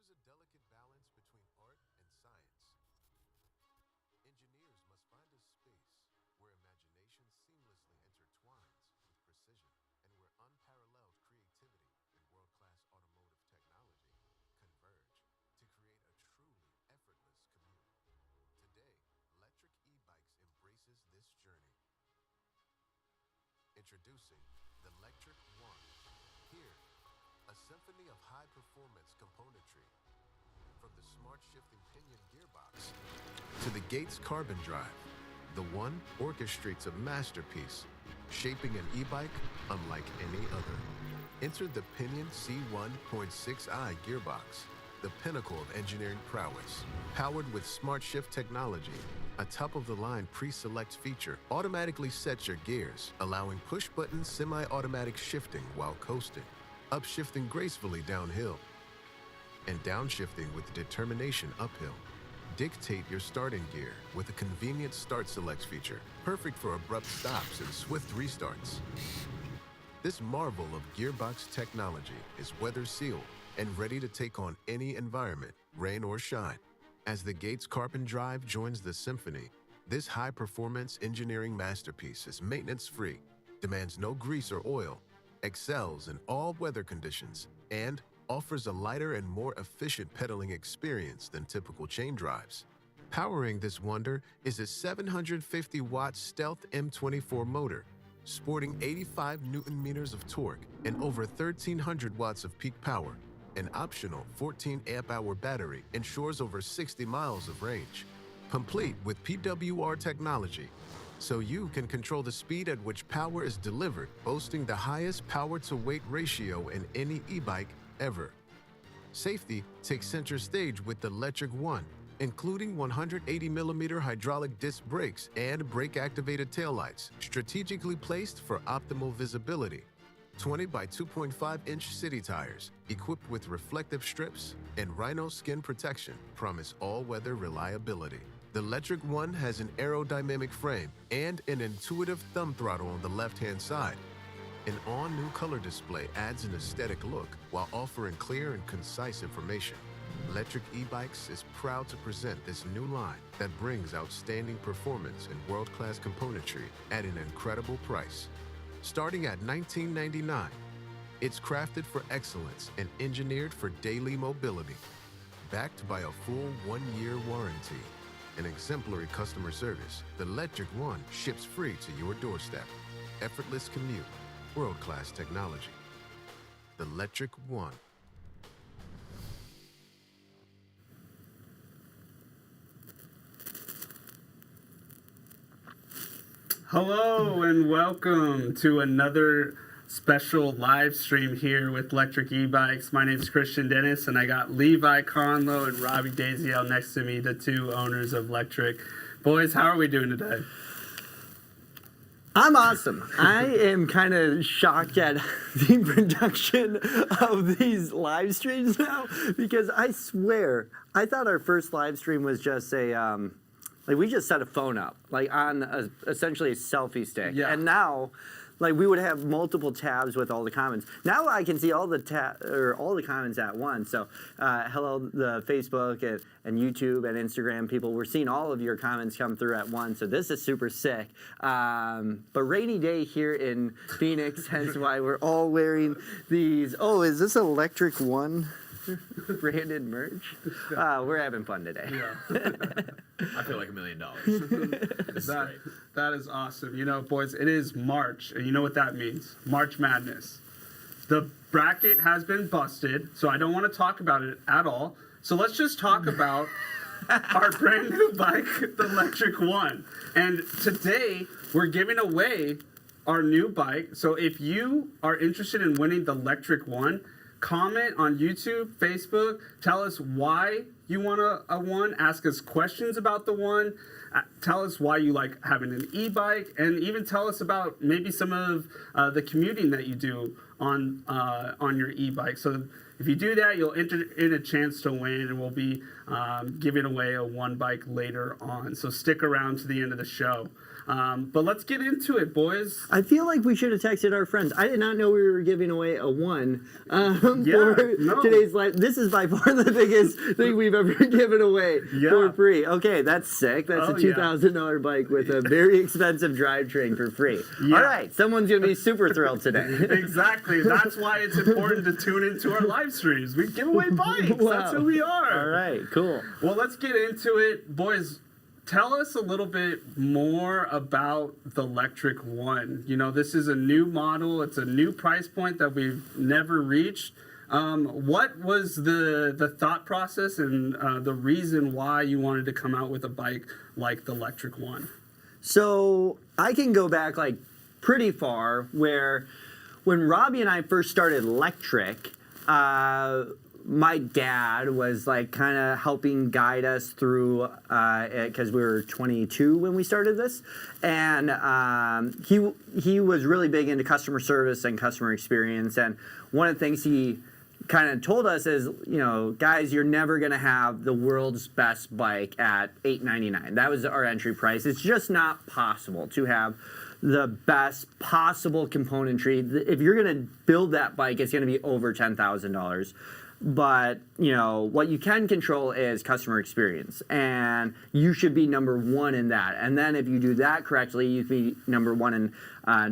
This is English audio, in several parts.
is a delicate balance between art and science. Engineers must find a space where imagination seamlessly intertwines with precision and where unparalleled creativity and world-class automotive technology converge to create a truly effortless commute. Today, Lectric e-bikes embraces this journey. Introducing the Lectric ONE. Here, a symphony of high-performance componentry. From the smart shifting Pinion gearbox to the Gates carbon drive, the One orchestrates a masterpiece, shaping an e-bike unlike any other. Enter the Pinion C1.6i gearbox, the pinnacle of engineering prowess. Powered with smart shift technology, a top-of-the-line pre-select feature automatically sets your gears, allowing push-button semi-automatic shifting while coasting, upshifting gracefully downhill, and downshifting with determination uphill. Dictate your starting gear with a convenient start select feature, perfect for abrupt stops and swift restarts. This marvel of gearbox technology is weather-sealed and ready to take on any environment, rain or shine. As the Gates carbon drive joins the symphony, this high-performance engineering masterpiece is maintenance-free, demands no grease or oil, excels in all weather conditions, and offers a lighter and more efficient pedaling experience than typical chain drives. Powering this wonder is a 750-watt Stealth M24 motor, sporting 85 Newton-meters of torque and over 1,300 watts of peak power. An optional 14 amp-hour battery ensures over 60 miles of range, complete with PWR technology, so you can control the speed at which power is delivered, boasting the highest power-to-weight ratio in any e-bike ever. Safety takes center stage with the Lectric ONE, including 180mm hydraulic disc brakes and brake-activated taillights, strategically placed for optimal visibility. 20 by 2.5-inch city tires, equipped with reflective strips and rhino skin protection, promise all-weather reliability. The Lectric ONE has an aerodynamic frame and an intuitive thumb throttle on the left-hand side. An all-new color display adds an aesthetic look while offering clear and concise information. Lectric e-bikes is proud to present this new line that brings outstanding performance and world-class componentry at an incredible price. Starting at $19.99, it's crafted for excellence and engineered for daily mobility. Backed by a full 1-year warranty and exemplary customer service, the Lectric ONE ships free to your doorstep. Effortless commute, world-class technology. The Lectric ONE. Hello and welcome to another special live stream here with Lectric e-bikes. My name is Christian Dennis and I got Levi Conlow and Robby Daziel next to me, the two owners of Lectric. Boys, how are we doing today? I'm awesome. I am kind of shocked at the production of these live streams now, because I swear, I thought our first live stream was just a, like we just set a phone up, like on essentially a selfie stick. Yeah. And now, like we would have multiple tabs with all the comments. Now I can see all the all the comments at once. So hello, the Facebook and YouTube and Instagram people. We're seeing all of your comments come through at once. So this is super sick. But rainy day here in Phoenix, hence why we're all wearing these. Oh, is this Lectric ONE branded merch? We're having fun today. Yeah. I feel like $1 million. This is great. That is awesome. You know, boys, it is March, and you know what that means. March Madness. The bracket has been busted, so I don't want to talk about it at all. So let's just talk about our brand new bike, the Lectric ONE. And today, we're giving away our new bike. So if you are interested in winning the Lectric ONE, comment on YouTube, Facebook, tell us why you want a One, ask us questions about the One, tell us why you like having an e-bike, and even tell us about maybe some of the commuting that you do on your e-bike. So if you do that, you'll enter in a chance to win, and we'll be giving away a One bike later on. So stick around to the end of the show. But let's get into it, boys. I feel like we should have texted our friends. I did not know we were giving away a one for today's live. This is by far the biggest thing we've ever given away for free. Okay, that's sick. That's a $2,000 bike with a very expensive drivetrain for free. All right, someone's going to be super thrilled today. Exactly. That's why it's important to tune into our live streams. We give away bikes. Wow. That's who we are. All right, cool. Well, let's get into it. Boys, tell us a little bit more about the Lectric ONE. You know, this is a new model. It's a new price point that we've never reached. What was the thought process and the reason why you wanted to come out with a bike like the Lectric ONE? So I can go back like pretty far where when Robbie and I first started Lectric, my dad was like kind of helping guide us through it because we were 22 when we started this, and he was really big into customer service and customer experience. And one of the things he kind of told us is, you know, guys, you're never gonna have the world's best bike at $899. That was our entry price. It's just not possible to have the best possible componentry. If you're gonna build that bike, it's gonna be over $10,000. But, you know, what you can control is customer experience, and you should be number one in that. And then if you do that correctly, you can be number one in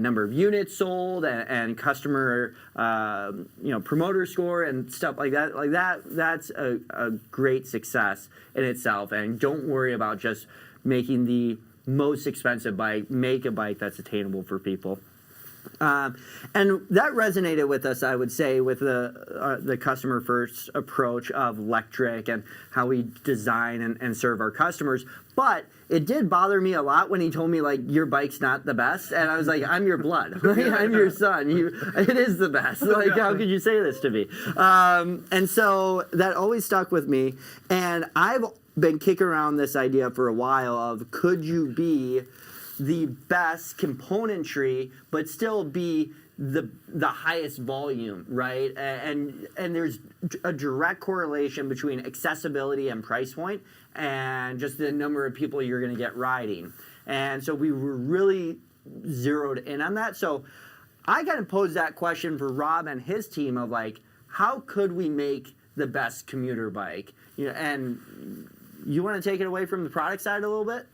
number of units sold and customer, you know, promoter score and stuff like that. That's a great success in itself. And don't worry about just making the most expensive bike. Make a bike that's attainable for people. And that resonated with us, I would say, with the customer first approach of Lectric and how we design and serve our customers. But it did bother me a lot when he told me, like, your bike's not the best. And I was like, I'm your blood. Like, I'm your son. It is the best. Like, how could you say this to me? And so that always stuck with me. And I've been kicking around this idea for a while of, could you be the best componentry but still be the highest volume, right? And there's a direct correlation between accessibility and price point and just the number of people you're going to get riding. And so we were really zeroed in on that. So I kind of posed that question for Rob and his team of, like, how could we make the best commuter bike? You know, and you want to take it away from the product side a little bit?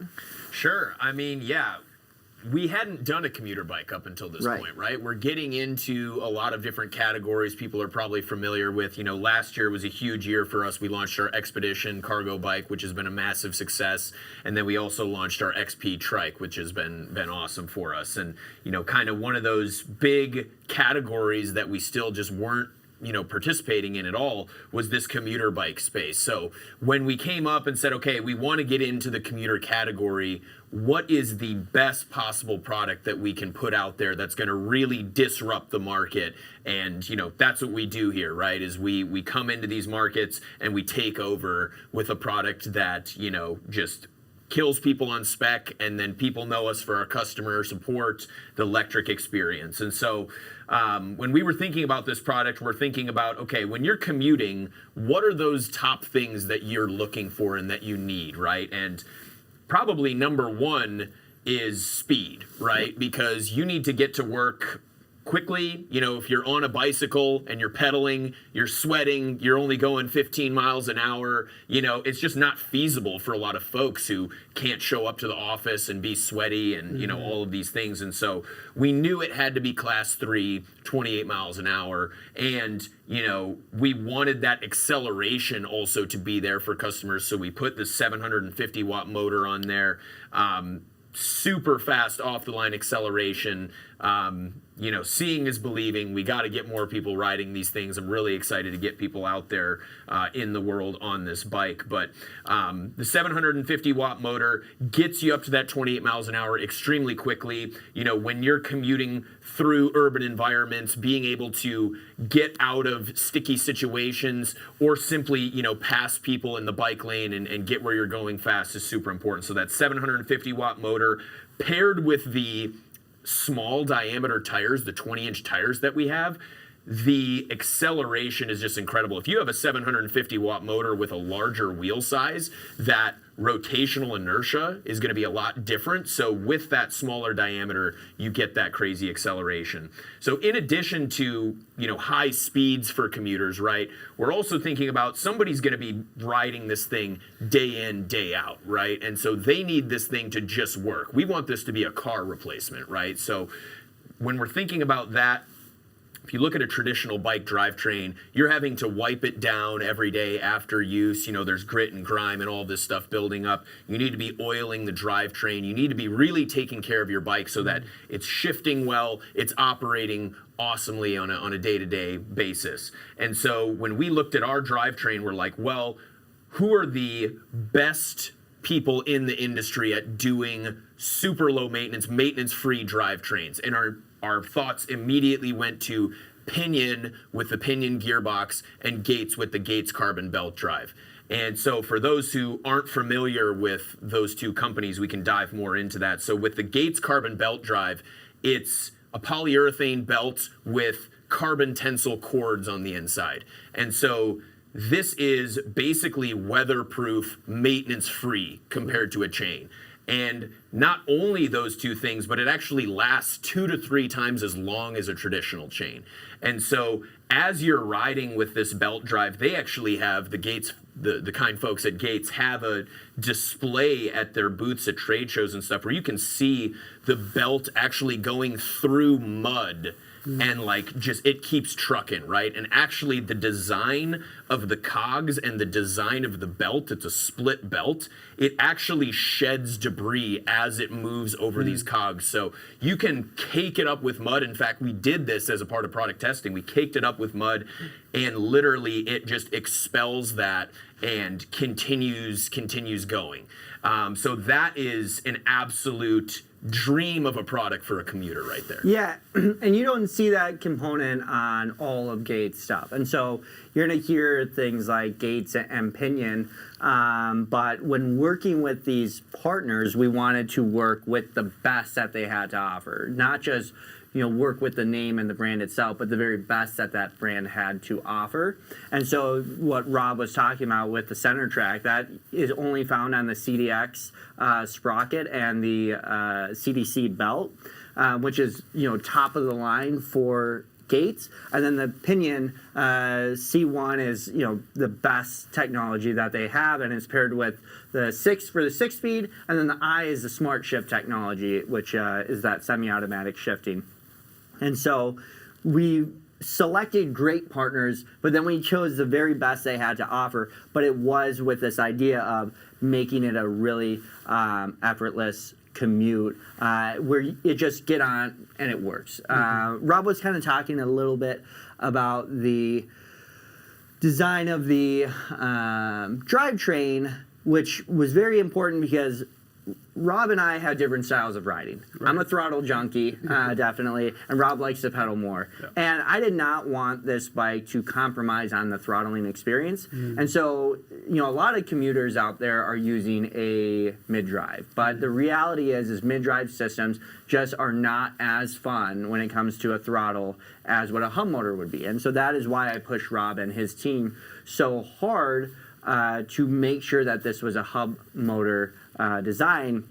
Sure. I mean, yeah, we hadn't done a commuter bike up until this point, right? We're getting into a lot of different categories people are probably familiar with. You know, last year was a huge year for us. We launched our Expedition cargo bike, which has been a massive success. And then we also launched our XP trike, which has been awesome for us. And, you know, kind of one of those big categories that we still just weren't, you know, participating in at all was this commuter bike space. So when we came up and said, okay, we want to get into the commuter category, what is the best possible product that we can put out there that's going to really disrupt the market? And, you know, that's what we do here, right? Is we come into these markets and we take over with a product that, you know, just kills people on spec, and then people know us for our customer support, the Lectric experience. And so when we were thinking about this product, we're thinking about, okay, when you're commuting, what are those top things that you're looking for and that you need, right? And probably number one is speed, right? Because you need to get to work quickly. You know, if you're on a bicycle and you're pedaling, you're sweating, you're only going 15 miles an hour, you know, it's just not feasible for a lot of folks who can't show up to the office and be sweaty and, you know, all of these things. And so we knew it had to be class 3, 28 miles an hour. And, you know, we wanted that acceleration also to be there for customers. So we put the 750 watt motor on there. Super fast off the line acceleration. You know, seeing is believing. We got to get more people riding these things. I'm really excited to get people out there in the world on this bike. But the 750 watt motor gets you up to that 28 miles an hour extremely quickly. You know, when you're commuting through urban environments, being able to get out of sticky situations or simply, you know, pass people in the bike lane and get where you're going fast is super important. So that 750 watt motor paired with the small diameter tires, the 20-inch tires that we have, the acceleration is just incredible. If you have a 750 watt motor with a larger wheel size, that rotational inertia is going to be a lot different. So with that smaller diameter, you get that crazy acceleration. So in addition to, high speeds for commuters, right, we're also thinking about somebody's going to be riding this thing day in, day out, right? And so they need this thing to just work. We want this to be a car replacement, right? So when we're thinking about that, if you look at a traditional bike drivetrain, you're having to wipe it down every day after use. There's grit and grime and all this stuff building up. You need to be oiling the drivetrain. You need to be really taking care of your bike so that it's shifting well, it's operating awesomely on a day-to-day basis. And so when we looked at our drivetrain, we're like, well, who are the best people in the industry at doing super low maintenance-free drivetrains? And our thoughts immediately went to Pinion with the Pinion gearbox and Gates with the Gates carbon belt drive. And so for those who aren't familiar with those two companies, we can dive more into that. So with the Gates carbon belt drive, it's a polyurethane belt with carbon tensile cords on the inside. And so this is basically weatherproof, maintenance-free compared to a chain. And not only those two things, but it actually lasts 2 to 3 times as long as a traditional chain. And so as you're riding with this belt drive, they actually have the Gates, the kind folks at Gates have a display at their booths at trade shows and stuff where you can see the belt actually going through mud. And it keeps trucking, right? And actually the design of the cogs and the design of the belt, it's a split belt, it actually sheds debris as it moves over these cogs. So you can cake it up with mud. In fact, we did this as a part of product testing. We caked it up with mud and literally it just expels that and continues going. So that is an absolute dream of a product for a commuter right there. Yeah, and you don't see that component on all of Gates stuff. And so you're going to hear things like Gates and Pinion, but when working with these partners, we wanted to work with the best that they had to offer, not just work with the name and the brand itself, but the very best that that brand had to offer. And so what Rob was talking about with the center track, that is only found on the CDX sprocket and the CDC belt, which is top of the line for Gates. And then the Pinion C1 is the best technology that they have, and it's paired with the 6 for the 6-speed, and then the I is the smart shift technology, which is that semi-automatic shifting. And so we selected great partners, but then we chose the very best they had to offer. But it was with this idea of making it a really effortless commute where you just get on and it works. Rob was kind of talking a little bit about the design of the drivetrain, which was very important because Rob and I have different styles of riding. Right. I'm a throttle junkie, definitely, and Rob likes to pedal more. Yeah. And I did not want this bike to compromise on the throttling experience. And so, a lot of commuters out there are using a mid-drive. But the reality is mid-drive systems just are not as fun when it comes to a throttle as what a hub motor would be. And so that is why I pushed Rob and his team so hard to make sure that this was a hub motor design,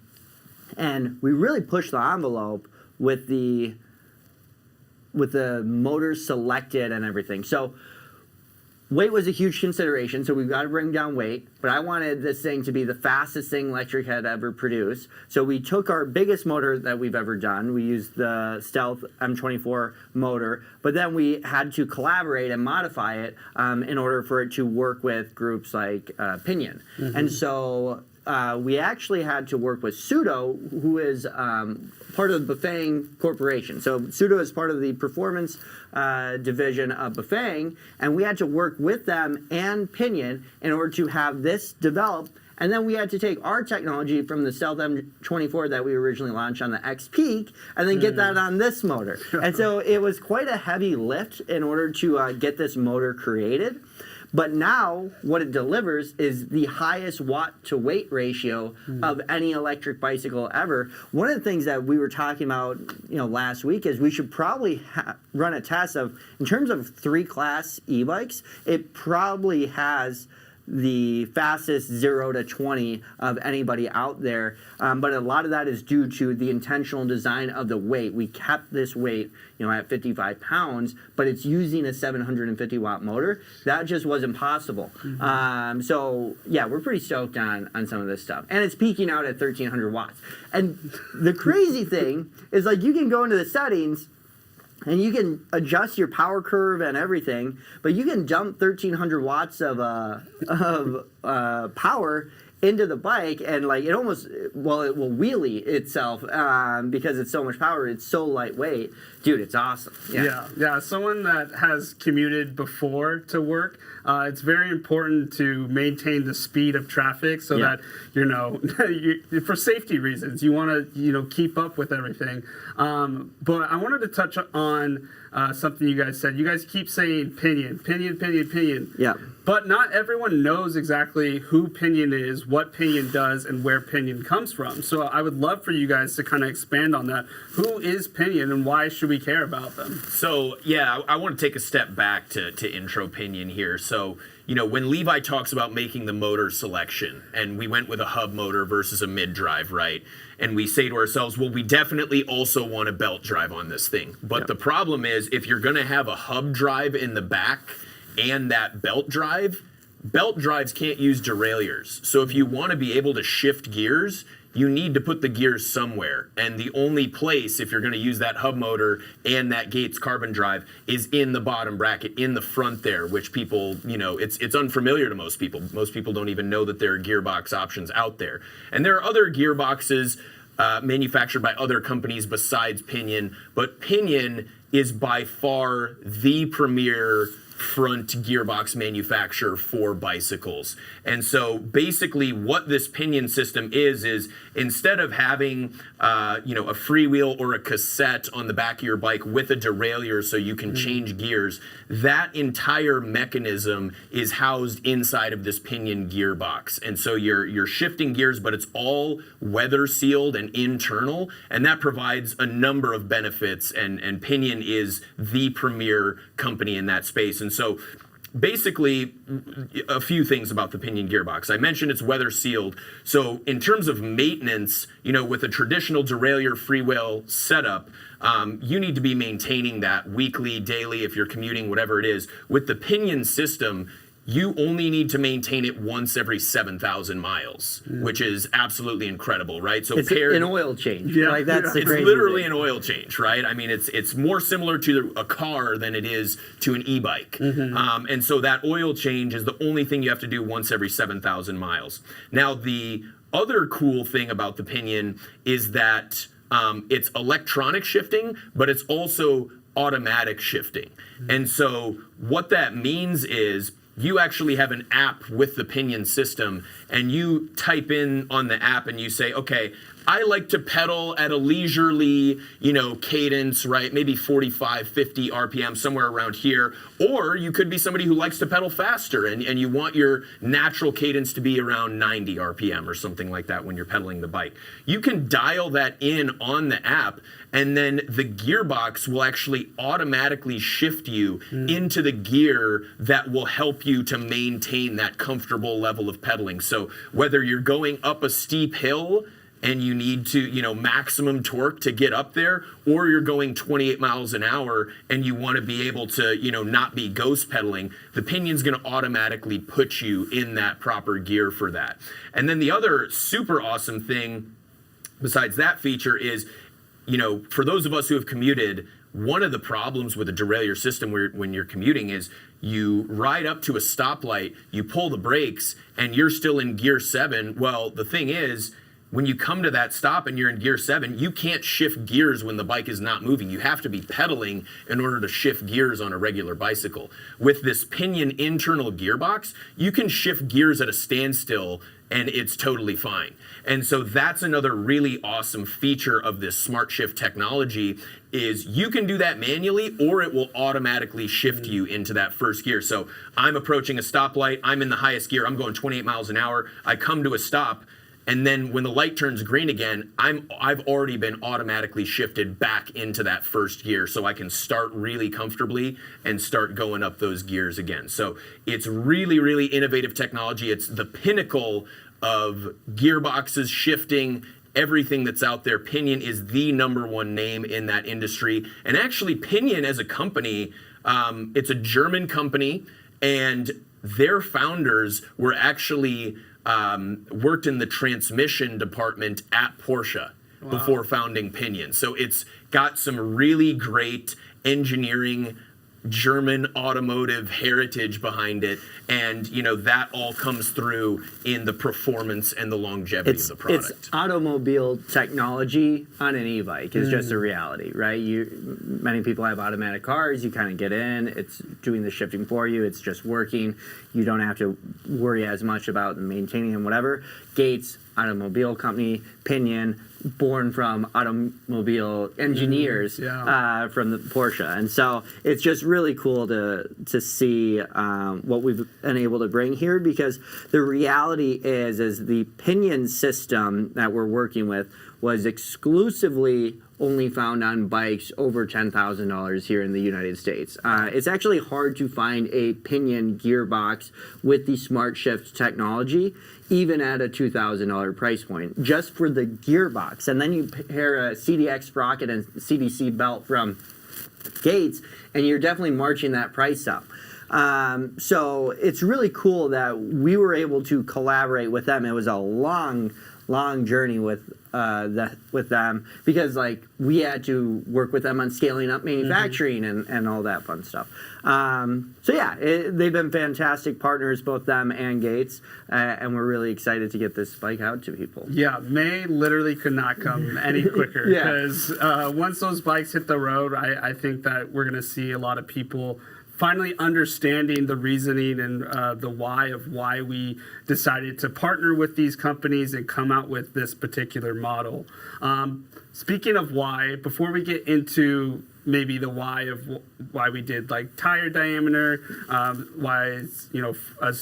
and we really pushed the envelope with the motors selected and everything. So weight was a huge consideration, so we've got to bring down weight, but I wanted this thing to be the fastest thing Lectric had ever produced. So we took our biggest motor that we've ever done. We used the Stealth M24 motor, but then we had to collaborate and modify it in order for it to work with groups like Pinion. And so we actually had to work with Pseudo, who is part of the Bafang Corporation. So Pseudo is part of the performance division of Bafang, and we had to work with them and Pinion in order to have this developed. And then we had to take our technology from the Stealth M24 that we originally launched on the X-Peak and then get that on this motor. And so it was quite a heavy lift in order to get this motor created. But now what it delivers is the highest watt to weight ratio of any electric bicycle ever. One of the things that we were talking about, last week is we should probably run a test of, in terms of 3-class e-bikes, it probably has the fastest 0 to 20 of anybody out there, but a lot of that is due to the intentional design of the weight. We kept this weight, at 55 pounds, but it's using a 750 watt motor. That just wasn't possible. So yeah, we're pretty stoked on some of this stuff, and it's peaking out at 1300 watts. And the crazy thing is, like, you can go into the settings and you can adjust your power curve and everything, but you can dump 1,300 watts of power into the bike, and like it almost, it will wheelie itself because it's so much power. It's so lightweight, dude. It's awesome. Yeah. Someone that has commuted before to work, it's very important to maintain the speed of traffic so that for safety reasons, you want to keep up with everything. But I wanted to touch on something you guys said. You guys keep saying Pinion. Yeah. But not everyone knows exactly who Pinion is, what Pinion does, and where Pinion comes from. So I would love for you guys to kind of expand on that. Who is Pinion, and why should we care about them? So, yeah, I want to take a step back to intro Pinion here. So, when Levi talks about making the motor selection, and we went with a hub motor versus a mid-drive, right? And we say to ourselves, well, we definitely also want a belt drive on this thing. But the problem is, if you're going to have a hub drive in the back and that belt drives can't use derailleurs. So if you want to be able to shift gears, you need to put the gears somewhere. And the only place, if you're going to use that hub motor and that Gates carbon drive, is in the bottom bracket, in the front there, which people, it's unfamiliar to most people. Most people don't even know that there are gearbox options out there. And there are other gearboxes manufactured by other companies besides Pinion, but Pinion is by far the premier front gearbox manufacturer for bicycles. And so basically what this Pinion system is instead of having a freewheel or a cassette on the back of your bike with a derailleur so you can change gears, that entire mechanism is housed inside of this Pinion gearbox. And so you're shifting gears, but it's all weather sealed and internal, and that provides a number of benefits, and Pinion is the premier company in that space. And so basically, a few things about the Pinion gearbox. I mentioned it's weather sealed. So in terms of maintenance, with a traditional derailleur freewheel setup, you need to be maintaining that weekly, daily, if you're commuting, whatever it is. With the Pinion system, you only need to maintain it once every 7,000 miles, which is absolutely incredible, right? So it's an oil change. Yeah. Like that's the it's crazy literally thing. an oil change, right? I mean, it's more similar to a car than it is to an e-bike. And so that oil change is the only thing you have to do once every 7,000 miles. Now, the other cool thing about the Pinion is that it's electronic shifting, but it's also automatic shifting. And so what that means is you actually have an app with the Pinion system, and you type in on the app and you say, okay, I like to pedal at a leisurely, cadence, right? Maybe 45, 50 RPM, somewhere around here. Or you could be somebody who likes to pedal faster and you want your natural cadence to be around 90 RPM or something like that when you're pedaling the bike. You can dial that in on the app, and then the gearbox will actually automatically shift you into the gear that will help you to maintain that comfortable level of pedaling. So whether you're going up a steep hill and you need to, maximum torque to get up there, or you're going 28 miles an hour and you want to be able to, not be ghost pedaling, the Pinion's going to automatically put you in that proper gear for that. And then the other super awesome thing besides that feature is, for those of us who have commuted, one of the problems with a derailleur system when you're commuting is you ride up to a stoplight, you pull the brakes, and you're still in gear 7. Well, the thing is, when you come to that stop and you're in gear 7, you can't shift gears when the bike is not moving. You have to be pedaling in order to shift gears on a regular bicycle. With this Pinion internal gearbox, you can shift gears at a standstill and it's totally fine. And so that's another really awesome feature of this smart shift technology is you can do that manually, or it will automatically shift you into that first gear. So I'm approaching a stoplight, I'm in the highest gear, I'm going 28 miles an hour, I come to a stop, And then when the light turns green again, I've already been automatically shifted back into that first gear, so I can start really comfortably and start going up those gears again. So it's really, really innovative technology. It's the pinnacle of gearboxes, shifting, everything that's out there. Pinion is the #1 name in that industry. And actually, Pinion as a company, it's a German company, and their founders were actually worked in the transmission department at Porsche before founding Pinion. So it's got some really great engineering, German automotive heritage behind it, and that all comes through in the performance and the longevity of the product. It's automobile technology on an e-bike is just a reality, right? Many people have automatic cars. You kind of get in, it's doing the shifting for you. It's just working. You don't have to worry as much about maintaining them, whatever. Gates, automobile company, Pinion, born from automobile engineers from the Porsche, and so it's just really cool to see what we've been able to bring here, because the reality is the Pinion system that we're working with was exclusively only found on bikes over $10,000 here in the United States. It's actually hard to find a Pinion gearbox with the Smart Shift technology, even at a $2,000 price point, just for the gearbox. And then you pair a CDX sprocket and CDC belt from Gates, and you're definitely marching that price up. So it's really cool that we were able to collaborate with them. It was a long journey with them, because we had to work with them on scaling up manufacturing and all that fun stuff. So yeah, they've been fantastic partners, both them and Gates, and we're really excited to get this bike out to people. Yeah, May literally could not come any quicker, because once those bikes hit the road, I think that we're going to see a lot of people finally understanding the reasoning and the why we decided to partner with these companies and come out with this particular model. Speaking of why, before we get into maybe the why of why we did tire diameter, why a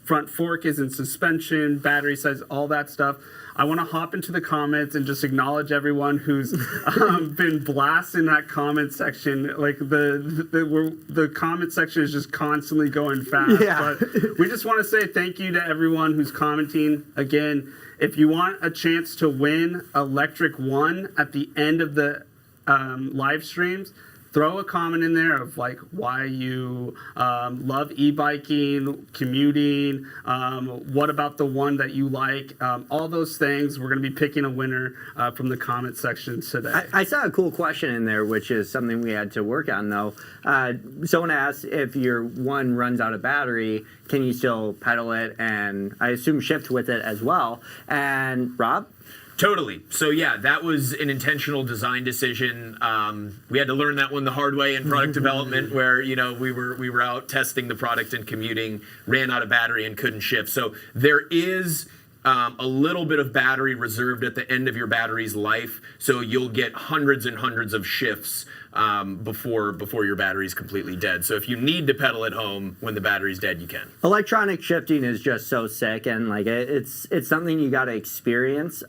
front fork isn't suspension, battery size, all that stuff, I want to hop into the comments and just acknowledge everyone who's been blasting that comment section. The comment section is just constantly going fast. Yeah. But we just want to say thank you to everyone who's commenting. Again, if you want a chance to win a Lectric ONE at the end of the live streams, throw a comment in there of why you love e-biking, commuting, what about the one that you like, all those things. We're going to be picking a winner from the comment section today. I saw a cool question in there, which is something we had to work on, though. Someone asked, if your one runs out of battery, can you still pedal it, and I assume shift with it as well? And Rob? Totally. So yeah, that was an intentional design decision. We had to learn that one the hard way in product development, where we were out testing the product and commuting, ran out of battery and couldn't shift. So there is a little bit of battery reserved at the end of your battery's life, so you'll get hundreds and hundreds of shifts before your battery's completely dead. So if you need to pedal at home when the battery's dead, you can. Electronic shifting is just so sick, and it's something you got to experience,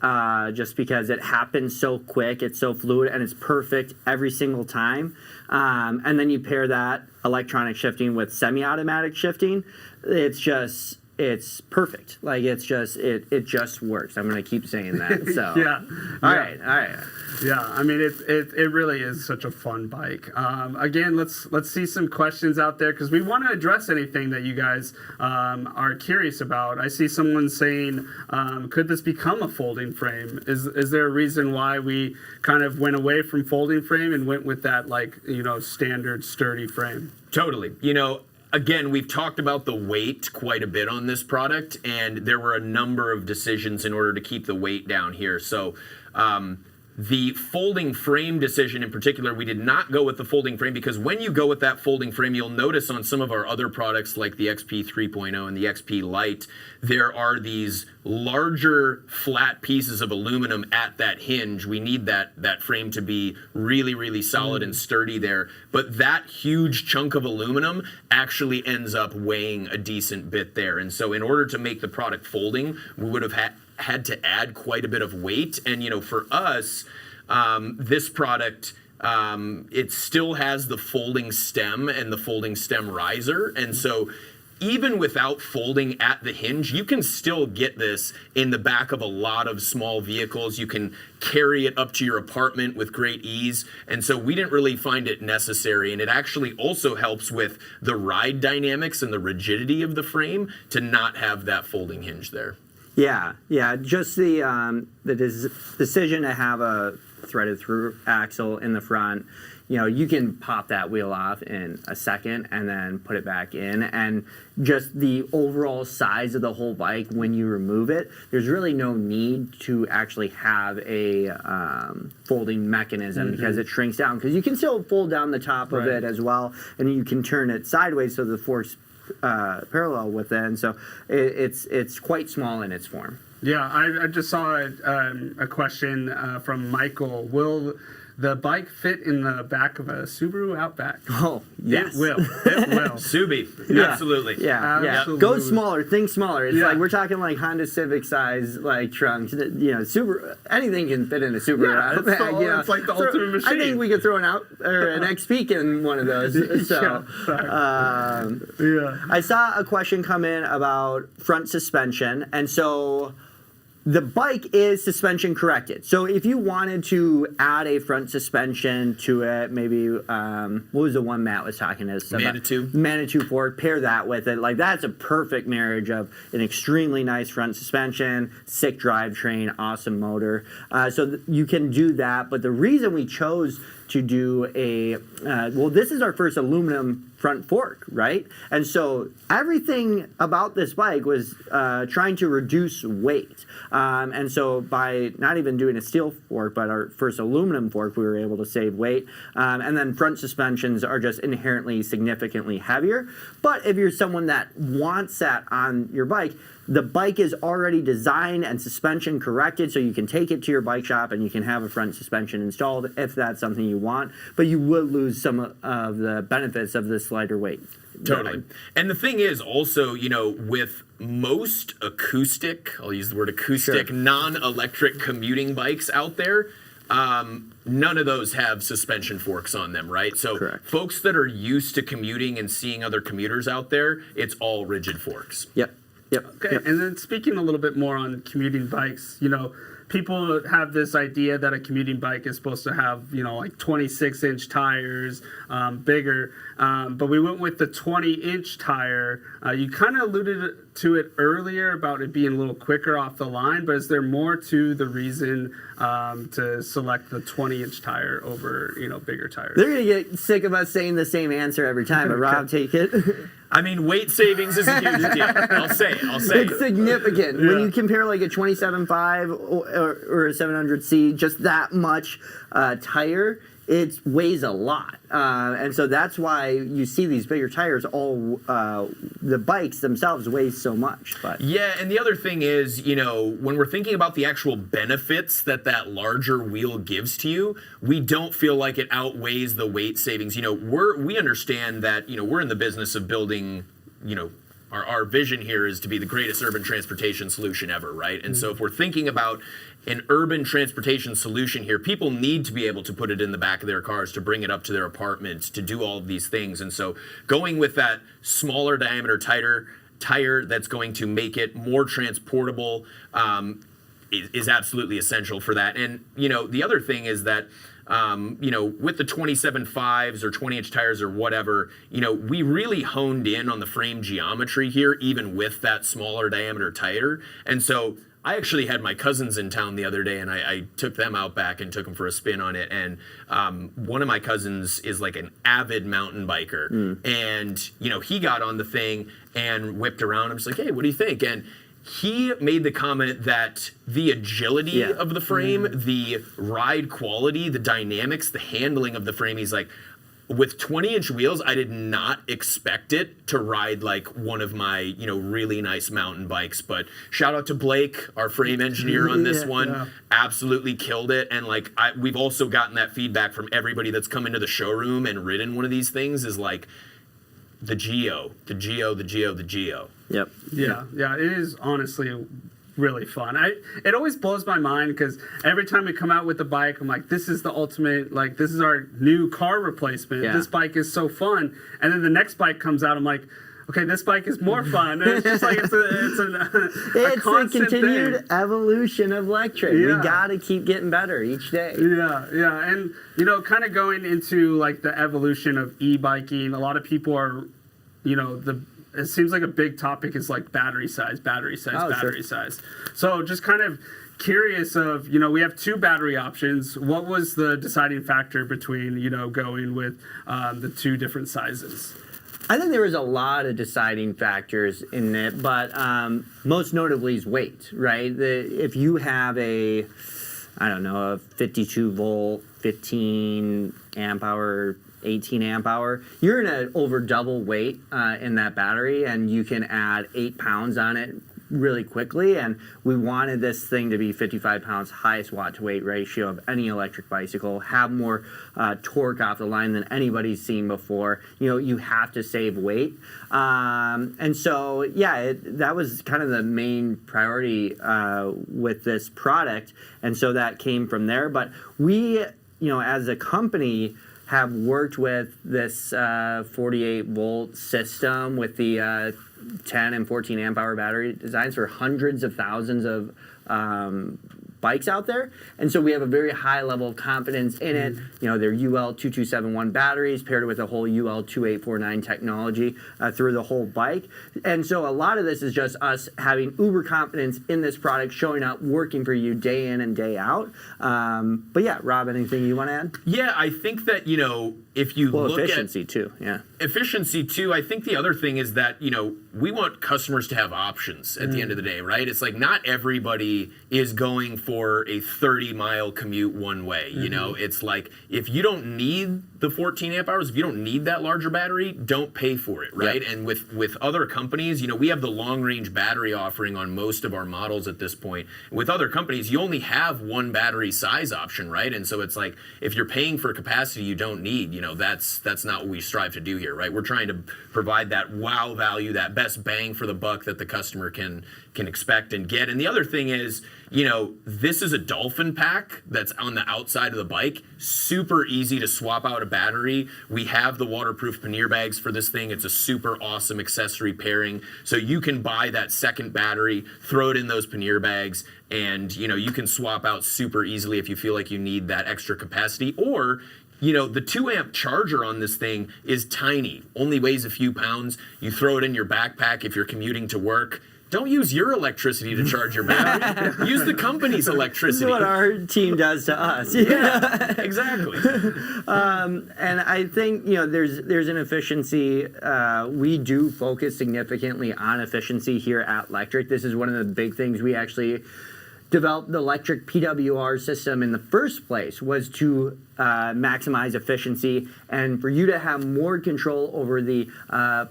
just because it happens so quick, it's so fluid, and it's perfect every single time. And then you pair that electronic shifting with semi-automatic shifting, it's perfect. It just works. I'm gonna keep saying that. So Yeah. All right. Yeah, I mean it really is such a fun bike. Again, let's see some questions out there, because we want to address anything that you guys are curious about. I see someone saying, could this become a folding frame? Is there a reason why we kind of went away from folding frame and went with that standard sturdy frame? Totally. Again, we've talked about the weight quite a bit on this product, and there were a number of decisions in order to keep the weight down here. So the folding frame decision in particular, we did not go with the folding frame, because when you go with that folding frame, you'll notice on some of our other products like the XP 3.0 and the XP Lite, there are these larger flat pieces of aluminum at that hinge. We need that frame to be really, really solid and sturdy there. But that huge chunk of aluminum actually ends up weighing a decent bit there. And so in order to make the product folding, we would have had to add quite a bit of weight. And, for us, this product, it still has the folding stem and the folding stem riser. And so even without folding at the hinge, you can still get this in the back of a lot of small vehicles. You can carry it up to your apartment with great ease. And so we didn't really find it necessary. And it actually also helps with the ride dynamics and the rigidity of the frame to not have that folding hinge there. Yeah, just the decision to have a threaded through axle in the front. You can pop that wheel off in a second and then put it back in. And just the overall size of the whole bike, when you remove it, there's really no need to actually have a folding mechanism because it shrinks down. Because you can still fold down the top of it as well, and you can turn it sideways so the fork's parallel with it. And so it's quite small in its form. Yeah, I just saw a question from Michael. Will the bike fit in the back of a Subaru Outback? Oh, yes. It will. It will. Subi, absolutely. Yeah. Absolutely. Go smaller, think smaller. It's like we're talking like Honda Civic size like trunks. Subaru, anything can fit in a Subaru Outback. It's like the ultimate machine. I think we could throw an XP in one of those. So, I saw a question come in about front suspension, and so the bike is suspension corrected. So if you wanted to add a front suspension to it, maybe, what was the one Matt was talking to us about? Manitou. Manitou fork, pair that with it. Like, that's a perfect marriage of an extremely nice front suspension, sick drivetrain, awesome motor. So you can do that. But the reason we chose to do this is our first aluminum front fork, right? And so everything about this bike was trying to reduce weight. And so by not even doing a steel fork, but our first aluminum fork, we were able to save weight. And then front suspensions are just inherently significantly heavier. But if you're someone that wants that on your bike, the bike is already designed and suspension corrected, so you can take it to your bike shop and you can have a front suspension installed if that's something you want. But you would lose some of the benefits of this lighter weight. Totally. And the thing is also, with most acoustic, I'll use the word acoustic, non-electric commuting bikes out there, none of those have suspension forks on them, right? So folks that are used to commuting and seeing other commuters out there, it's all rigid forks. Yep. Okay, and then speaking a little bit more on commuting bikes, people have this idea that a commuting bike is supposed to have, like 26-inch tires, bigger. But we went with the 20-inch tire. You kind of alluded to it earlier about it being a little quicker off the line, but is there more to the reason to select the 20-inch tire over, bigger tires? They're going to get sick of us saying the same answer every time, but Rob, take it. I mean, weight savings is a huge deal. I'll say it. It's significant. When you compare like a 27.5 or a 700C, just that much tire, it weighs a lot. And so that's why you see these bigger tires, the bikes themselves weigh so much. But yeah, and the other thing is, when we're thinking about the actual benefits that larger wheel gives to you, we don't feel like it outweighs the weight savings. We understand that, we're in the business of building, our vision here is to be the greatest urban transportation solution ever, right? And so if we're thinking about an urban transportation solution here, people need to be able to put it in the back of their cars, to bring it up to their apartments, to do all of these things. And so going with that smaller diameter, tighter tire that's going to make it more transportable is absolutely essential for that. And, the other thing is that with the 27.5s or 20-inch tires or whatever, we really honed in on the frame geometry here, even with that smaller diameter tire. And so I actually had my cousins in town the other day, and I took them out back and took them for a spin on it. And one of my cousins is like an avid mountain biker. And, he got on the thing and whipped around. I was like, hey, what do you think? And he made the comment that the agility of the frame, the ride quality, the dynamics, the handling of the frame, he's like, with 20-inch wheels, I did not expect it to ride like one of my, really nice mountain bikes. But shout out to Blake, our frame engineer on this one. Yeah. Absolutely killed it. And like we've also gotten that feedback from everybody that's come into the showroom and ridden one of these things is like the Geo. Yep. Yeah. It is honestly really fun. It always blows my mind because every time we come out with the bike, I'm like, this is the ultimate, like, this is our new car replacement. Yeah. This bike is so fun. And then the next bike comes out, I'm like, okay, this bike is more fun. And it's just like it's a constant continued thing. evolution of Lectric. Yeah. We got to keep getting better each day. Yeah, and you know, kind of going into like the evolution of e-biking. A lot of people are, you know, it seems like a big topic is like battery size. So just kind of curious of, you know, we have 2 battery options. What was the deciding factor between, you know, going with the 2 different sizes? I think there was a lot of deciding factors in it, but most notably is weight, right? If you have a 52 volt, 15 amp hour, 18 amp hour, you're gonna over double weight in that battery, and you can add 8 pounds on it really quickly. And we wanted this thing to be 55 pounds, highest watt to weight ratio of any electric bicycle, have more torque off the line than anybody's seen before. You know, you have to save weight. And so, yeah, that was kind of the main priority with this product. And so that came from there. But we, you know, as a company, have worked with this 48 volt system with the 10 and 14 amp hour battery designs for hundreds of thousands of bikes out there. And so we have a very high level of confidence in it. You know, they're UL 2271 batteries paired with a whole UL 2849 technology through the whole bike. And so a lot of this is just us having uber confidence in this product, showing up, working for you day in and day out. But yeah, Rob, anything you want to add? Yeah, I think that, you know, if you look at efficiency too, yeah. Efficiency too. I think the other thing is that, you know, we want customers to have options at the end of the day, right? It's like not everybody is going for a 30-mile commute one way. You know, it's like if you don't need the 14 amp hours, if you don't need that larger battery, don't pay for it, right? Yeah. And with other companies, you know, we have the long range battery offering on most of our models at this point. With other companies, you only have one battery size option, right? And so it's like if you're paying for capacity you don't need, you know, that's not what we strive to do here, right? We're trying to provide that wow value, that best bang for the buck that the customer can expect and get. And the other thing is, you know, this is a Dolphin pack that's on the outside of the bike. Super easy to swap out a battery. We have the waterproof pannier bags for this thing. It's a super awesome accessory pairing. So you can buy that second battery, throw it in those pannier bags, and, you know, you can swap out super easily if you feel like you need that extra capacity. Or, you know, the 2 amp charger on this thing is tiny, only weighs a few pounds. You throw it in your backpack if you're commuting to work. Don't use your electricity to charge your battery. Use the company's electricity. This is what our team does to us. Yeah, exactly. And I think, you know, there's an efficiency. We do focus significantly on efficiency here at Lectric. This is one of the big things we actually developed the Lectric PWR system in the first place, was to maximize efficiency and for you to have more control over the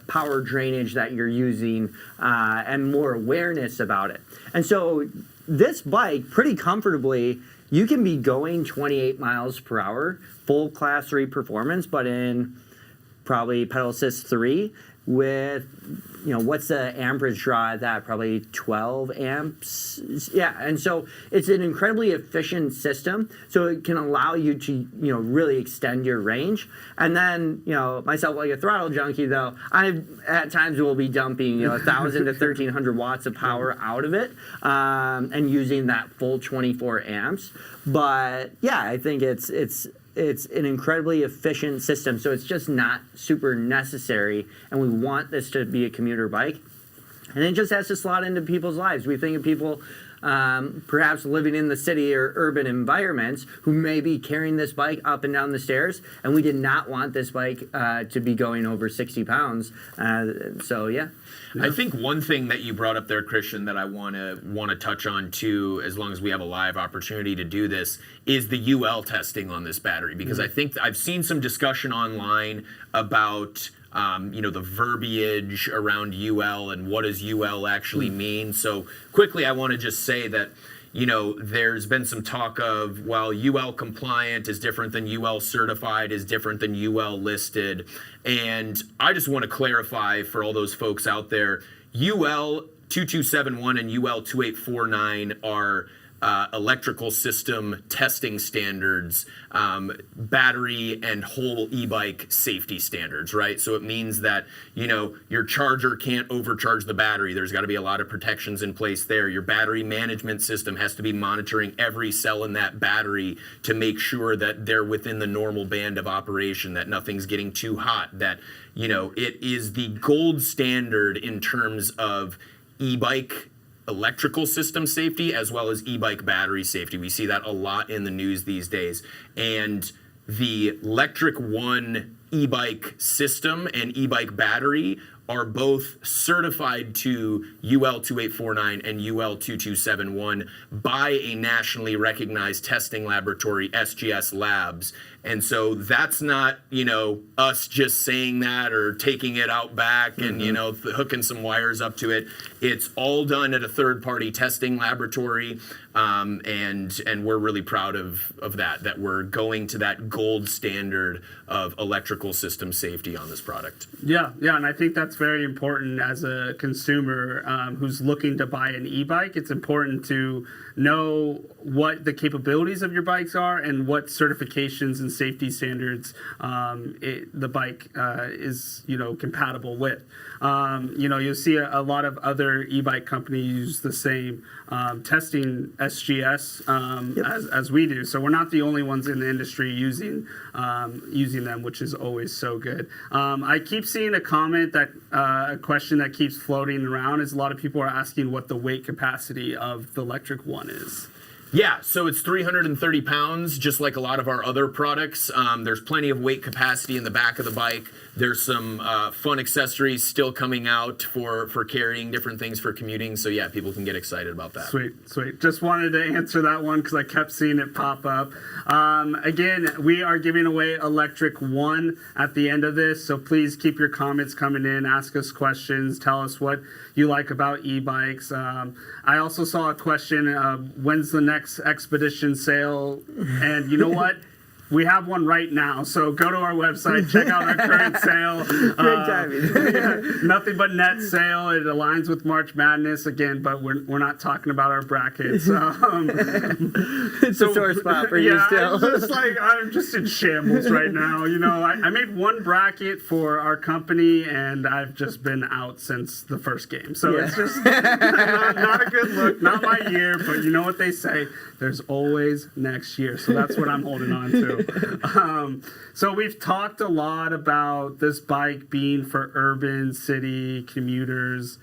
power drainage that you're using and more awareness about it. And so this bike, pretty comfortably, you can be going 28 miles per hour, full class 3 performance, but in probably pedal assist 3 with, you know, what's the amperage draw at that? Probably 12 amps. Yeah, and so it's an incredibly efficient system. So it can allow you to, you know, really extend your range. And then, you know, myself, like a throttle junkie, though, I at times will be dumping, you know, 1,000 to 1,300 watts of power out of it, and using that full 24 amps. But yeah, I think it's an incredibly efficient system, so it's just not super necessary, and we want this to be a commuter bike. And it just has to slot into people's lives. We think of people perhaps living in the city or urban environments who may be carrying this bike up and down the stairs, and we did not want this bike to be going over 60 pounds. So yeah. I think one thing that you brought up there, Christian, that I want to touch on too, as long as we have a live opportunity to do this, is the UL testing on this battery, because I think I've seen some discussion online about you know, the verbiage around UL and what does UL actually mean. So quickly, I want to just say that, you know, there's been some talk of, well, UL compliant is different than UL certified, is different than UL listed. And I just want to clarify for all those folks out there, UL 2271 and UL 2849 are electrical system testing standards, battery and whole e-bike safety standards, right? So it means that, your charger can't overcharge the battery. There's got to be a lot of protections in place there. Your battery management system has to be monitoring every cell in that battery to make sure that they're within the normal band of operation, that nothing's getting too hot, that, it is the gold standard in terms of e-bike electrical system safety as well as e-bike battery safety. We see that a lot in the news these days. And the Lectric ONE e-bike system and e-bike battery are both certified to UL 2849 and UL 2271 by a nationally recognized testing laboratory, SGS Labs. And so that's not, us just saying that or taking it out back and, hooking some wires up to it. It's all done at a third-party testing laboratory, and we're really proud of that we're going to that gold standard of electrical system safety on this product. Yeah, and I think that's very important as a consumer who's looking to buy an e-bike. It's important to know what the capabilities of your bikes are and what certifications and safety standards the bike is compatible with. You'll see a lot of other e-bike companies use the same testing SGS as we do. So we're not the only ones in the industry using them, which is always so good. I keep seeing a comment that a question that keeps floating around is a lot of people are asking what the weight capacity of the Lectric ONE is. Yeah, so it's 330 pounds, just like a lot of our other products. There's plenty of weight capacity in the back of the bike. There's some fun accessories still coming out for carrying different things for commuting. So yeah, people can get excited about that. Sweet. Just wanted to answer that one because I kept seeing it pop up. Again, we are giving away Lectric ONE at the end of this. So please keep your comments coming in. Ask us questions. Tell us what you like about e-bikes. I also saw a question, when's the next Expedition sale? And you know what? We have one right now, so go to our website, check out our current sale. Great timing. Nothing but net sale. It aligns with March Madness again, but we're not talking about our brackets. It's a sore spot for you still. I'm just in shambles right now. I made one bracket for our company, and I've just been out since the first game. So it's just not a good look, not my year, but you know what they say. There's always next year. So that's what I'm holding on to. So we've talked a lot about this bike being for urban city commuters.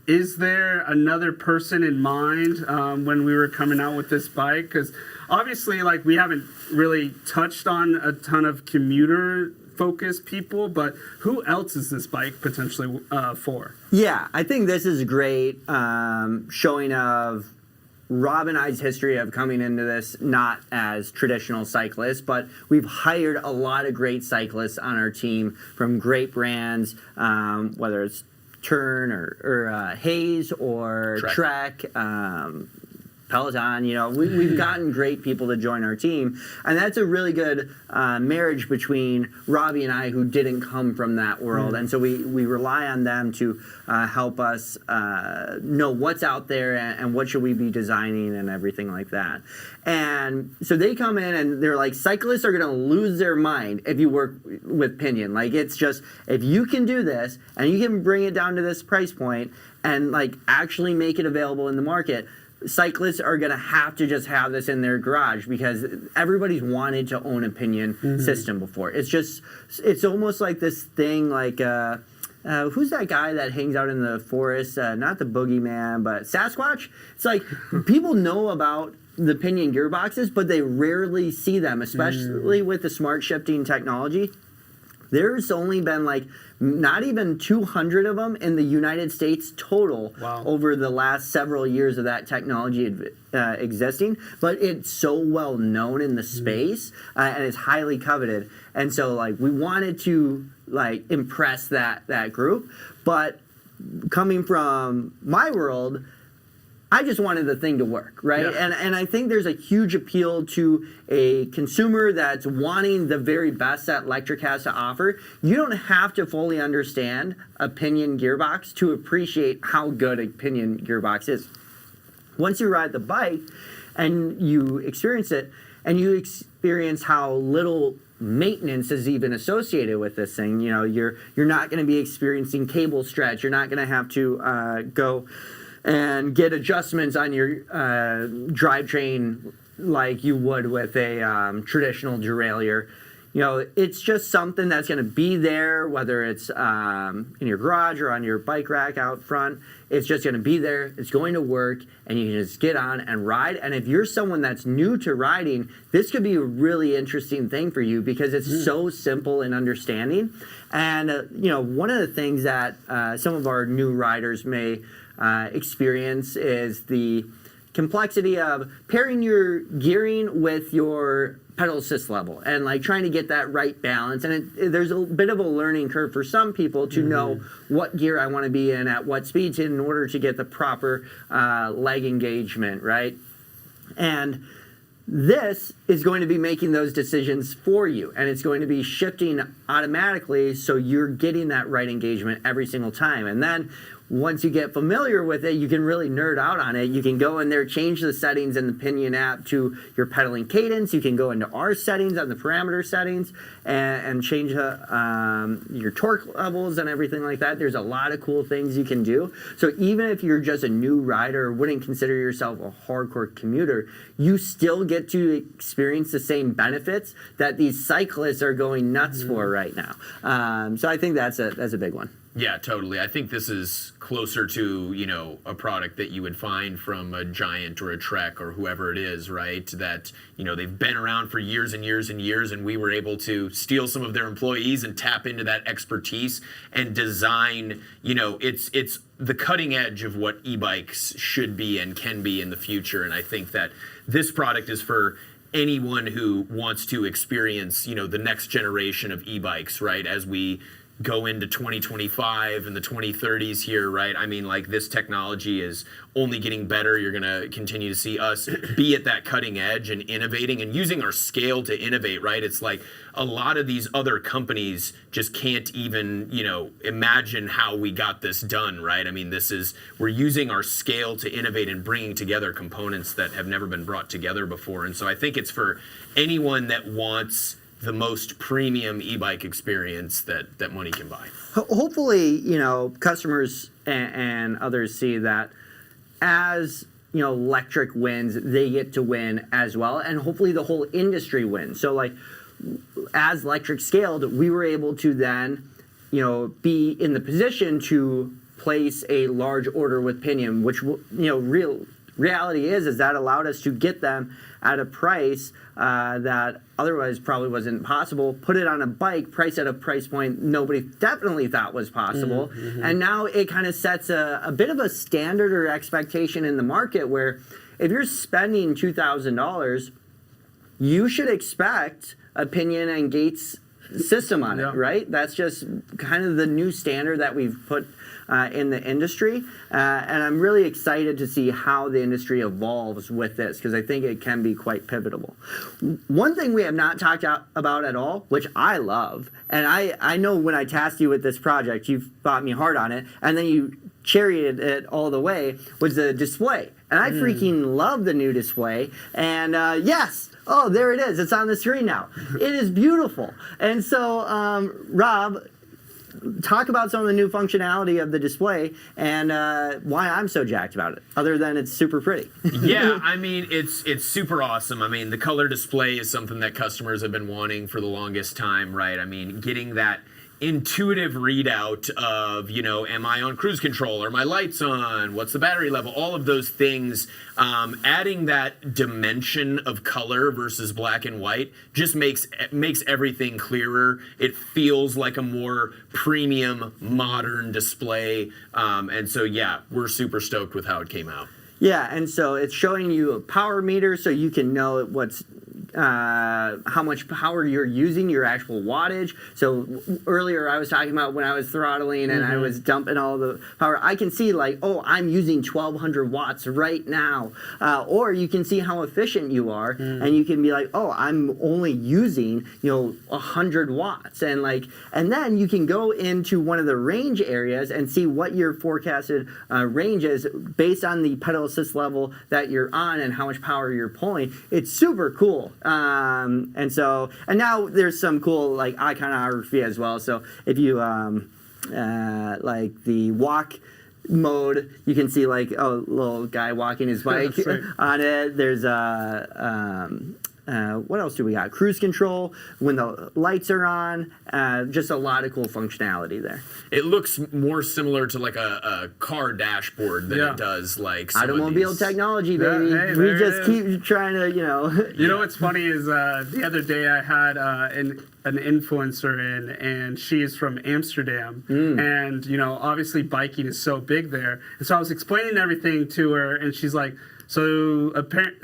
Is there another person in mind when we were coming out with this bike? Because obviously, we haven't really touched on a ton of commuter focused people, but who else is this bike potentially for? Yeah, I think this is great showing of Rob and I's history of coming into this not as traditional cyclists, but we've hired a lot of great cyclists on our team from great brands, whether it's Turn or Hayes or Trek, Peloton. We've gotten great people to join our team, and that's a really good marriage between Robbie and I, who didn't come from that world, and so we rely on them to help us know what's out there and what should we be designing and everything like that. And so they come in and they're like, cyclists are going to lose their mind if you work with Pinion. It's just, if you can do this and you can bring it down to this price point and actually make it available in the market, cyclists are going to have to just have this in their garage because everybody's wanted to own a Pinion system before. It's almost like this thing who's that guy that hangs out in the forest? Not the boogeyman, but Sasquatch? It's like people know about the Pinion gearboxes, but they rarely see them, especially with the smart shifting technology. There's only been not even 200 of them in the United States total over the last several years of that technology existing. But it's so well known in the space and it's highly coveted. And so we wanted to impress that group. But coming from my world, I just wanted the thing to work, right? Yeah. And I think there's a huge appeal to a consumer that's wanting the very best that Lectric has to offer. You don't have to fully understand a Pinion gearbox to appreciate how good a Pinion gearbox is. Once you ride the bike and you experience it, and you experience how little maintenance is even associated with this thing, you know, you're not going to be experiencing cable stretch. You're not going to have to go and get adjustments on your drivetrain like you would with a traditional derailleur. You know, it's just something that's going to be there, whether it's in your garage or on your bike rack out front. It's just going to be there. It's going to work, and you can just get on and ride. And if you're someone that's new to riding, this could be a really interesting thing for you because it's so simple in understanding. And, you know, one of the things that some of our new riders may experience is the complexity of pairing your gearing with your pedal assist level and like trying to get that right balance. And there's a bit of a learning curve for some people to know what gear I want to be in at what speeds in order to get the proper leg engagement, right? And this is going to be making those decisions for you, and it's going to be shifting automatically so you're getting that right engagement every single time. And then once you get familiar with it, you can really nerd out on it. You can go in there, change the settings in the Pinion app to your pedaling cadence. You can go into our settings on the parameter settings and change your torque levels and everything like that. There's a lot of cool things you can do. So even if you're just a new rider or wouldn't consider yourself a hardcore commuter, you still get to experience the same benefits that these cyclists are going nuts for right now. So I think that's a big one. Yeah, totally. I think this is closer to, you know, a product that you would find from a Giant or a Trek or whoever it is, right? That, you know, they've been around for years and years and years, and we were able to steal some of their employees and tap into that expertise and design, you know, it's the cutting edge of what e-bikes should be and can be in the future. And I think that this product is for anyone who wants to experience, you know, the next generation of e-bikes, right? As we go into 2025 and the 2030s here, right? I mean, like, this technology is only getting better. You're going to continue to see us be at that cutting edge and innovating and using our scale to innovate, right? It's like a lot of these other companies just can't even, you know, imagine how we got this done, right? I mean, we're using our scale to innovate and bringing together components that have never been brought together before. And so I think it's for anyone that wants the most premium e-bike experience that money can buy. Hopefully, you know, customers and others see that as, you know, Lectric wins, they get to win as well, and hopefully the whole industry wins. So, like, as Lectric scaled, we were able to then, you know, be in the position to place a large order with Pinion, which, you know, reality is that allowed us to get them at a price that otherwise probably wasn't possible. Put it on a bike, price at a price point nobody definitely thought was possible. And now it kind of sets a bit of a standard or expectation in the market where if you're spending $2,000, you should expect a Pinion and Gates system on it, right? That's just kind of the new standard that we've put in the industry, and I'm really excited to see how the industry evolves with this because I think it can be quite pivotal. One thing we have not talked about at all, which I love, and I know when I tasked you with this project, you fought me hard on it, and then you charioted it all the way, was the display. And I freaking love the new display, and yes, oh, there it is. It's on the screen now. It is beautiful. And so, Rob, talk about some of the new functionality of the display and why I'm so jacked about it, other than it's super pretty. Yeah, I mean, it's super awesome. I mean, the color display is something that customers have been wanting for the longest time, right? I mean, getting that intuitive readout of, you know, am I on cruise control? Are my lights on? What's the battery level? All of those things. Adding that dimension of color versus black and white just makes everything clearer. It feels like a more premium, modern display. And so, yeah, we're super stoked with how it came out. Yeah, and so it's showing you a power meter so you can know what's how much power you're using, your actual wattage. So earlier I was talking about when I was throttling and I was dumping all the power. I can see like, oh, I'm using 1200 watts right now. Or you can see how efficient you are, and you can be like, oh, I'm only using 100 watts, and then you can go into one of the range areas and see what your forecasted range is based on the pedal assist level that you're on and how much power you're pulling. It's super cool. And now there's some cool like iconography as well. So if you like the walk mode, you can see like a little guy walking his bike on it. There's what else do we got? Cruise control when the lights are on. Just a lot of cool functionality there. It looks more similar to like a car dashboard than it does like some automobile technology, baby. Yeah, hey, we just keep trying to, You know what's funny is the other day I had an influencer in, and she is from Amsterdam, and obviously biking is so big there, and so I was explaining everything to her, and she's like, so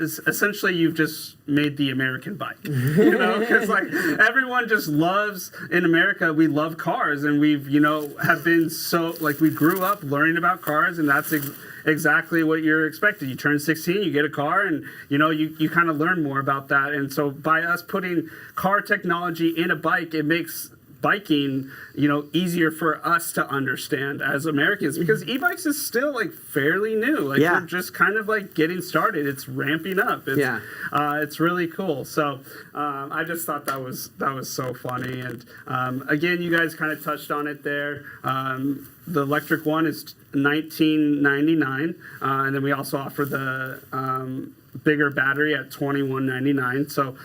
essentially you've just made the American bike, because like everyone just loves, in America, we love cars, and we've, have been so, like we grew up learning about cars, and that's exactly what you're expected. You turn 16, you get a car, and you kind of learn more about that. And so by us putting car technology in a bike, it makes biking easier for us to understand as Americans, because e-bikes is still like fairly new. Like we're just kind of like getting started. It's ramping up. It's really cool. So I just thought that was so funny. And again, you guys kind of touched on it there. The Lectric One is $19.99, and then we also offer the bigger battery at $21.99. So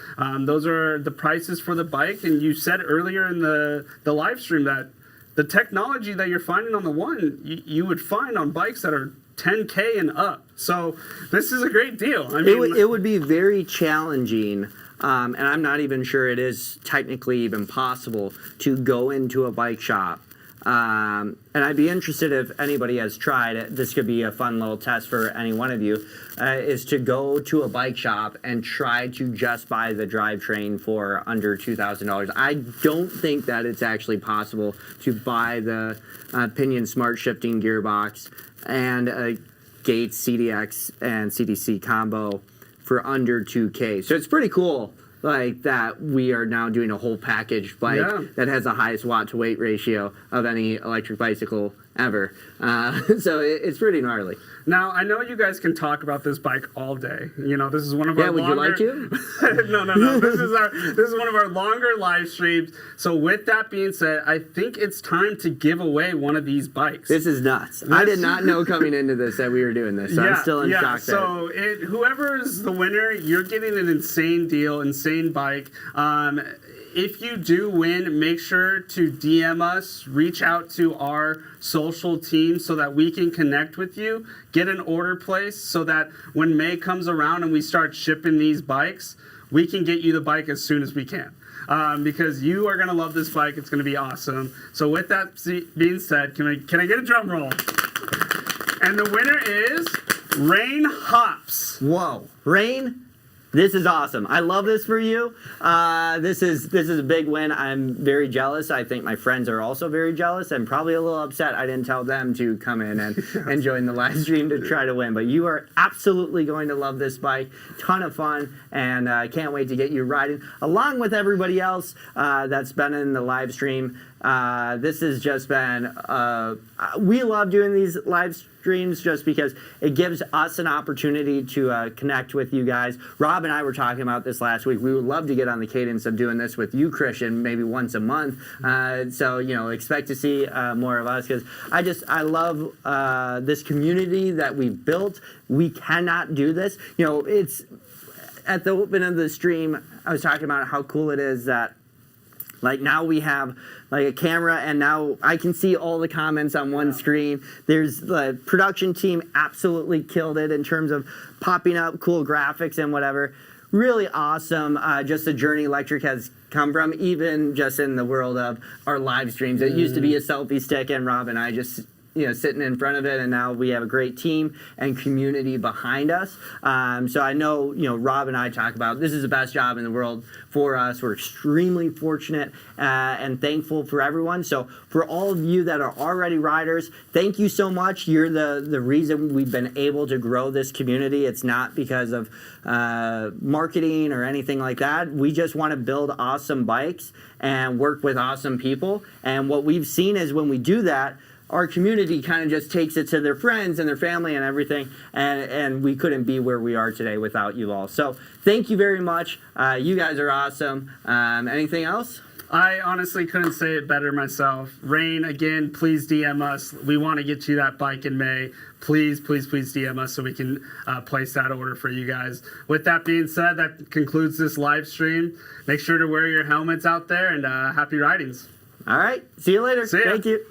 those are the prices for the bike. And you said earlier in the live stream that the technology that you're finding on the One, you would find on bikes that are 10K and up. So this is a great deal. I mean, it would be very challenging. And I'm not even sure it is technically even possible to go into a bike shop. And I'd be interested if anybody has tried it. This could be a fun little test for any one of you, is to go to a bike shop and try to just buy the drivetrain for under $2,000. I don't think that it's actually possible to buy the Pinion smart shifting gearbox and a Gates CDX and CDC combo for under 2K. So it's pretty cool. Like that we are now doing a whole package bike that has the highest watt to weight ratio of any electric bicycle ever. So it's pretty gnarly. Now, I know you guys can talk about this bike all day. This is one of our would longer... you like to? No. This is one of our longer live streams. So with that being said, I think it's time to give away one of these bikes. This is nuts. I did not know coming into this that we were doing this. So I'm still in shock. So whoever's the winner, you're getting an insane deal, insane bike. If you do win, make sure to DM us, reach out to our social team so that we can connect with you, get an order placed so that when May comes around and we start shipping these bikes, we can get you the bike as soon as we can. Because you are going to love this bike. It's going to be awesome. So with that being said, can I get a drum roll? And the winner is Rain Hops. Whoa. Rain? This is awesome. I love this for you. This is a big win. I'm very jealous. I think my friends are also very jealous and probably a little upset I didn't tell them to come in and join the live stream to try to win. But you are absolutely going to love this bike. Ton of fun, and I can't wait to get you riding along with everybody else that's been in the live stream. This has just been, we love doing these live streams just because it gives us an opportunity to connect with you guys. Rob and I were talking about this last week. We would love to get on the cadence of doing this with you, Christian, maybe once a month. So, expect to see more of us, because I love this community that we've built. We cannot do this. It's at the open of the stream, I was talking about how cool it is that like now we have like a camera, and now I can see all the comments on one screen. There's the production team absolutely killed it in terms of popping up cool graphics and whatever. Really awesome. Just the journey Lectric has come from, even just in the world of our live streams. It used to be a selfie stick, and Rob and I just sitting in front of it, and now we have a great team and community behind us. So I know, Rob and I talk about this is the best job in the world for us. We're extremely fortunate and thankful for everyone. So for all of you that are already riders, thank you so much. You're the reason we've been able to grow this community. It's not because of marketing or anything like that. We just want to build awesome bikes and work with awesome people. And what we've seen is when we do that, our community kind of just takes it to their friends and their family and everything, and we couldn't be where we are today without you all. So thank you very much. You guys are awesome. Anything else? I honestly couldn't say it better myself. Rain, again, please DM us. We want to get you that bike in May. Please, please, please DM us so we can place that order for you guys. With that being said, that concludes this live stream. Make sure to wear your helmets out there, and happy ridings. All right. See you later. See ya. Thank you.